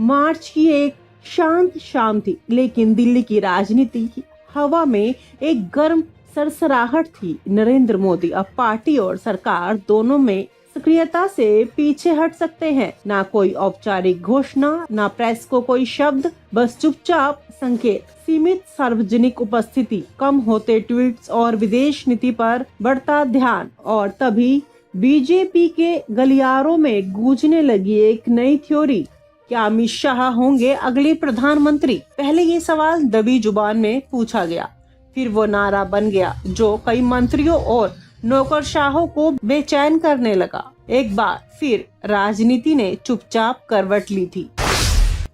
मार्च की एक शांत शाम थी, लेकिन दिल्ली की राजनीति की हवा में एक गर्म सरसराहट थी। नरेंद्र मोदी अब पार्टी और सरकार दोनों में सक्रियता से पीछे हट सकते हैं। ना कोई औपचारिक घोषणा, ना प्रेस को कोई शब्द, बस चुपचाप संकेत, सीमित सार्वजनिक उपस्थिति, कम होते ट्वीट्स और विदेश नीति पर बढ़ता ध्यान। और तभी बीजेपी के गलियारों में गूंजने लगी एक नई थ्योरी। क्या अमित शाह होंगे अगले प्रधानमंत्री? पहले ये सवाल दबी जुबान में पूछा गया, फिर वो नारा बन गया जो कई मंत्रियों और नौकरशाहों को बेचैन करने लगा। एक बार फिर राजनीति ने चुपचाप करवट ली थी।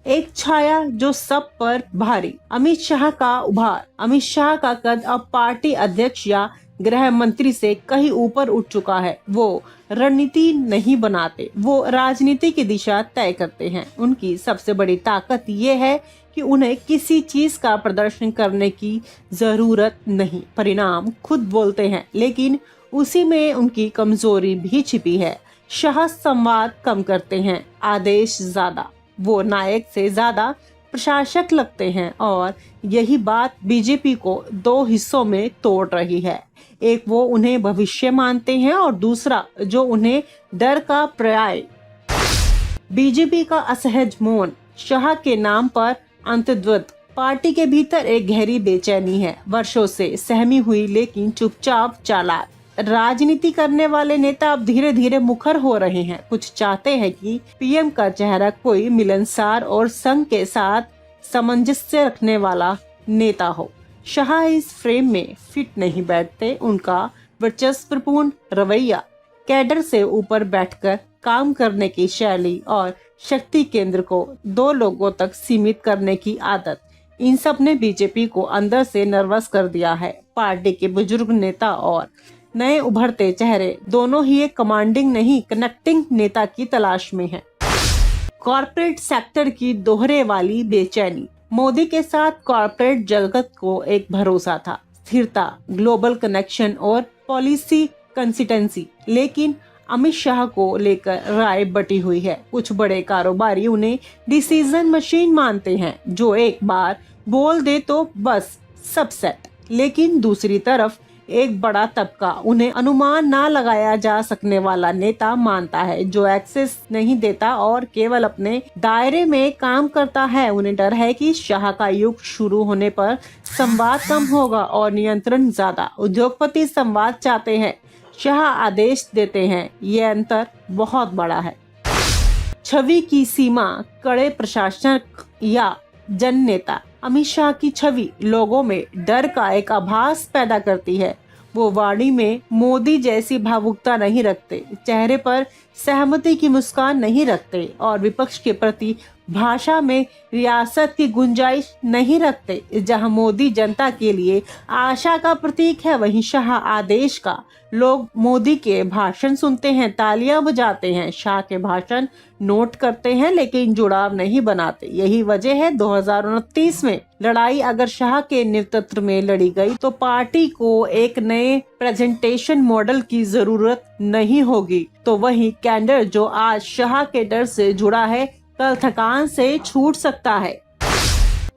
एक छाया जो सब पर भारी, अमित शाह का उभार। अमित शाह का कद अब पार्टी अध्यक्ष या गृह मंत्री से कहीं ऊपर उठ चुका है। वो रणनीति नहीं बनाते, वो राजनीति की दिशा तय करते हैं। उनकी सबसे बड़ी ताकत ये है कि उन्हें किसी चीज का प्रदर्शन करने की जरूरत नहीं, परिणाम खुद बोलते हैं। लेकिन उसी में उनकी कमजोरी भी छिपी है। शाह संवाद कम करते हैं, आदेश ज्यादा। वो नायक से ज्यादा प्रशासक लगते हैं और यही बात बीजेपी को दो हिस्सों में तोड़ रही है। एक वो उन्हें भविष्य मानते हैं और दूसरा जो उन्हें डर का पर्याय। बीजेपी का असहज मौन, शाह के नाम पर अंतर्द्वंद। पार्टी के भीतर एक गहरी बेचैनी है, वर्षों से सहमी हुई लेकिन चुपचाप चालाक। राजनीति करने वाले नेता अब धीरे धीरे मुखर हो रहे हैं। कुछ चाहते हैं कि पीएम का चेहरा कोई मिलनसार और संघ के साथ सामंजस्य रखने वाला नेता हो। शाह इस फ्रेम में फिट नहीं बैठते। उनका वर्चस्वपूर्ण रवैया, कैडर से ऊपर बैठकर काम करने की शैली और शक्ति केंद्र को दो लोगों तक सीमित करने की आदत, इन सब ने बीजेपी को अंदर से नर्वस कर दिया है। पार्टी के बुजुर्ग नेता और नए उभरते चेहरे दोनों ही एक कमांडिंग नहीं, कनेक्टिंग नेता की तलाश में हैं। कॉर्पोरेट सेक्टर की दोहरे वाली बेचैनी। मोदी के साथ कॉर्पोरेट जगत को एक भरोसा था, स्थिरता, ग्लोबल कनेक्शन और पॉलिसी कंसिस्टेंसी। लेकिन अमित शाह को लेकर राय बटी हुई है। कुछ बड़े कारोबारी उन्हें डिसीजन मशीन मानते हैं, जो एक बार बोल दे तो बस सब सेट। लेकिन दूसरी तरफ एक बड़ा तबका उन्हें अनुमान ना लगाया जा सकने वाला नेता मानता है, जो एक्सेस नहीं देता और केवल अपने दायरे में काम करता है। उन्हें डर है कि शाह का युग शुरू होने पर संवाद कम होगा और नियंत्रण ज्यादा। उद्योगपति संवाद चाहते हैं, शाह आदेश देते हैं। ये अंतर बहुत बड़ा है। छवि की सीमा, कड़े प्रशासक या जन नेता। अमित शाह की छवि लोगों में डर का एक आभास पैदा करती है। वो वाणी में मोदी जैसी भावुकता नहीं रखते, चेहरे पर सहमति की मुस्कान नहीं रखते और विपक्ष के प्रति भाषा में रियासत की गुंजाइश नहीं रखते। जहां मोदी जनता के लिए आशा का प्रतीक है, वहीं शाह आदेश का। लोग मोदी के भाषण सुनते हैं, तालियां बजाते हैं, शाह के भाषण नोट करते हैं, लेकिन जुड़ाव नहीं बनाते। यही वजह है 2029 में लड़ाई अगर शाह के नेतृत्व में लड़ी गई तो पार्टी को एक नए प्रेजेंटेशन मॉडल की जरूरत नहीं होगी। तो वही कैंडर जो आज शाह के डर से जुड़ा है, कल थकान से छूट सकता है।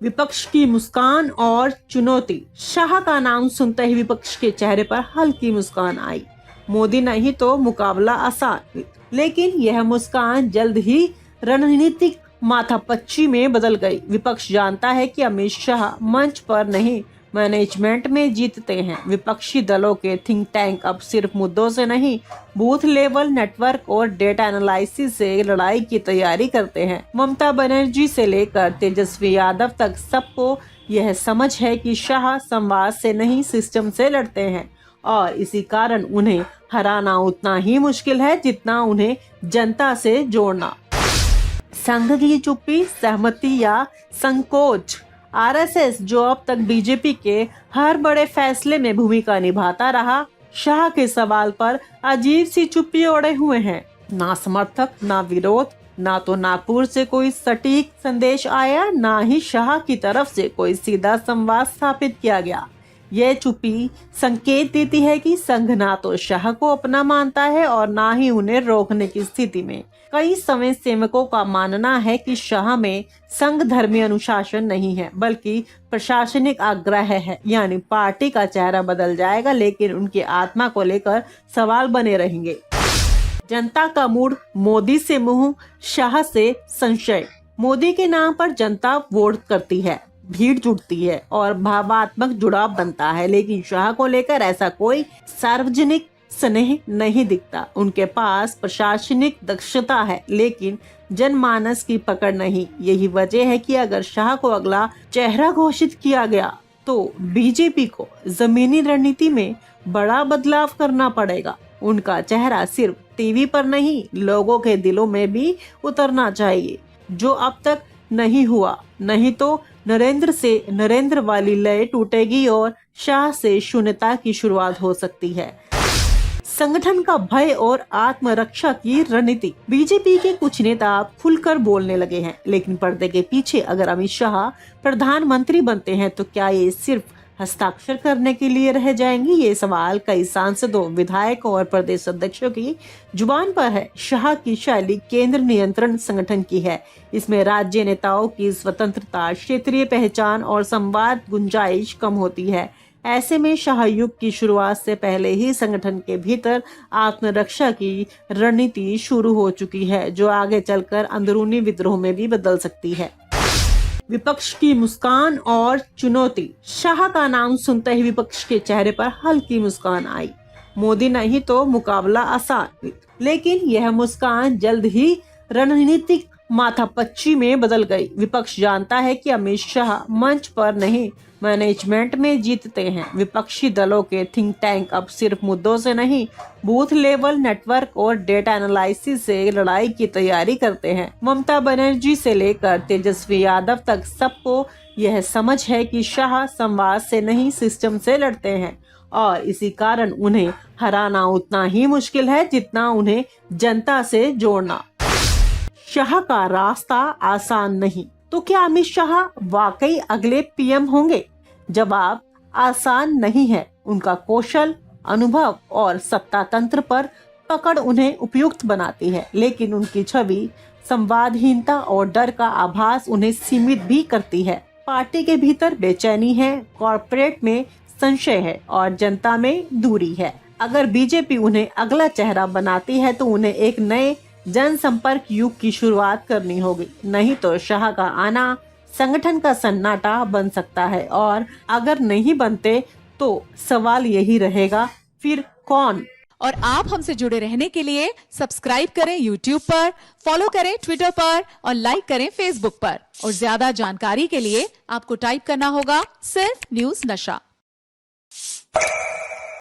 विपक्ष की मुस्कान और चुनौती। शाह का नाम सुनते ही विपक्ष के चेहरे पर हल्की मुस्कान आई। मोदी नहीं तो मुकाबला आसान। लेकिन यह मुस्कान जल्द ही रणनीतिक माथापच्ची में बदल गई। विपक्ष जानता है कि अमित शाह मंच पर नहीं, मैनेजमेंट में जीतते हैं। विपक्षी दलों के थिंक टैंक अब सिर्फ मुद्दों से नहीं, बूथ लेवल नेटवर्क और डेटा एनालिसिस से लड़ाई की तैयारी करते हैं। ममता बनर्जी से लेकर तेजस्वी यादव तक सबको यह समझ है कि शाह संवाद से नहीं, सिस्टम से लड़ते हैं और इसी कारण उन्हें हराना उतना ही मुश्किल है जितना उन्हें जनता से जोड़ना। संघ की चुप्पी, सहमति या संकोच। आरएसएस जो अब तक बीजेपी के हर बड़े फैसले में भूमिका निभाता रहा, शाह के सवाल पर अजीब सी चुप्पी ओढ़े हुए हैं। ना समर्थक, ना विरोध, ना तो नागपुर से कोई सटीक संदेश आया, ना ही शाह की तरफ से कोई सीधा संवाद स्थापित किया गया। यह चुप्पी संकेत देती है कि संघ ना तो शाह को अपना मानता है और ना ही उन्हें रोकने की स्थिति में। कई समय सेवकों का मानना है कि शाह में संघ धर्मी अनुशासन नहीं है बल्कि प्रशासनिक आग्रह है, यानी पार्टी का चेहरा बदल जाएगा लेकिन उनकी आत्मा को लेकर सवाल बने रहेंगे। जनता का मूड, मोदी से मुंह, शाह से संशय। मोदी के नाम पर जनता वोट करती है, भीड़ जुटती है और भावात्मक जुड़ाव बनता है, लेकिन शाह को लेकर ऐसा कोई सार्वजनिक स्नेह नहीं दिखता। उनके पास प्रशासनिक दक्षता है लेकिन जनमानस की पकड़ नहीं। यही वजह है कि अगर शाह को अगला चेहरा घोषित किया गया तो बीजेपी को जमीनी रणनीति में बड़ा बदलाव करना पड़ेगा। उनका चेहरा सिर्फ टीवी पर नहीं, लोगों के दिलों में भी उतरना चाहिए, जो अब तक नहीं हुआ। नहीं तो नरेंद्र से नरेंद्र वाली लय टूटेगी और शाह से शून्यता की शुरुआत हो सकती है। संगठन का भय और आत्मरक्षा की रणनीति। बीजेपी के कुछ नेता खुलकर बोलने लगे हैं, लेकिन पर्दे के पीछे अगर अमित शाह प्रधानमंत्री बनते हैं तो क्या ये सिर्फ हस्ताक्षर करने के लिए रह जाएंगे? ये सवाल कई सांसदों, विधायकों और प्रदेश अध्यक्षों की जुबान पर है। शाह की शैली केंद्र नियंत्रण संगठन की है। इसमें राज्य नेताओं की स्वतंत्रता, क्षेत्रीय पहचान और संवाद गुंजाइश कम होती है। ऐसे में शाह युग की शुरुआत से पहले ही संगठन के भीतर आत्मरक्षा की रणनीति शुरू हो चुकी है, जो आगे चलकर अंदरूनी विद्रोह में भी बदल सकती है। विपक्ष की मुस्कान और चुनौती। शाह का नाम सुनते ही विपक्ष के चेहरे पर हल्की मुस्कान आई। मोदी नहीं तो मुकाबला आसान, लेकिन यह मुस्कान जल्द ही रणनीतिक माथापच्ची में बदल गई। विपक्ष जानता है कि अमित शाह मंच पर नहीं, मैनेजमेंट में जीतते हैं। विपक्षी दलों के थिंक टैंक अब सिर्फ मुद्दों से नहीं, बूथ लेवल नेटवर्क और डेटा एनालिसिस से लड़ाई की तैयारी करते हैं। ममता बनर्जी से लेकर तेजस्वी यादव तक सबको यह समझ है कि शाह संवाद से नहीं, सिस्टम से लड़ते हैं और इसी कारण उन्हें हराना उतना ही मुश्किल है जितना उन्हें जनता से जोड़ना। शाह का रास्ता आसान नहीं, तो क्या अमित शाह वाकई अगले पीएम होंगे? जवाब आसान नहीं है। उनका कौशल, अनुभव और सत्ता तंत्र पर पकड़ उन्हें उपयुक्त बनाती है, लेकिन उनकी छवि, संवादहीनता और डर का आभास उन्हें सीमित भी करती है। पार्टी के भीतर बेचैनी है, कॉर्पोरेट में संशय है और जनता में दूरी है। अगर बीजेपी उन्हें अगला चेहरा बनाती है तो उन्हें एक नए जनसंपर्क युग की शुरुआत करनी होगी, नहीं तो शाह का आना संगठन का सन्नाटा बन सकता है। और अगर नहीं बनते तो सवाल यही रहेगा, फिर कौन? और आप हमसे जुड़े रहने के लिए सब्सक्राइब करें YouTube पर, फॉलो करें Twitter पर और लाइक करें Facebook पर। और ज्यादा जानकारी के लिए आपको टाइप करना होगा सिर्फ न्यूज नशा।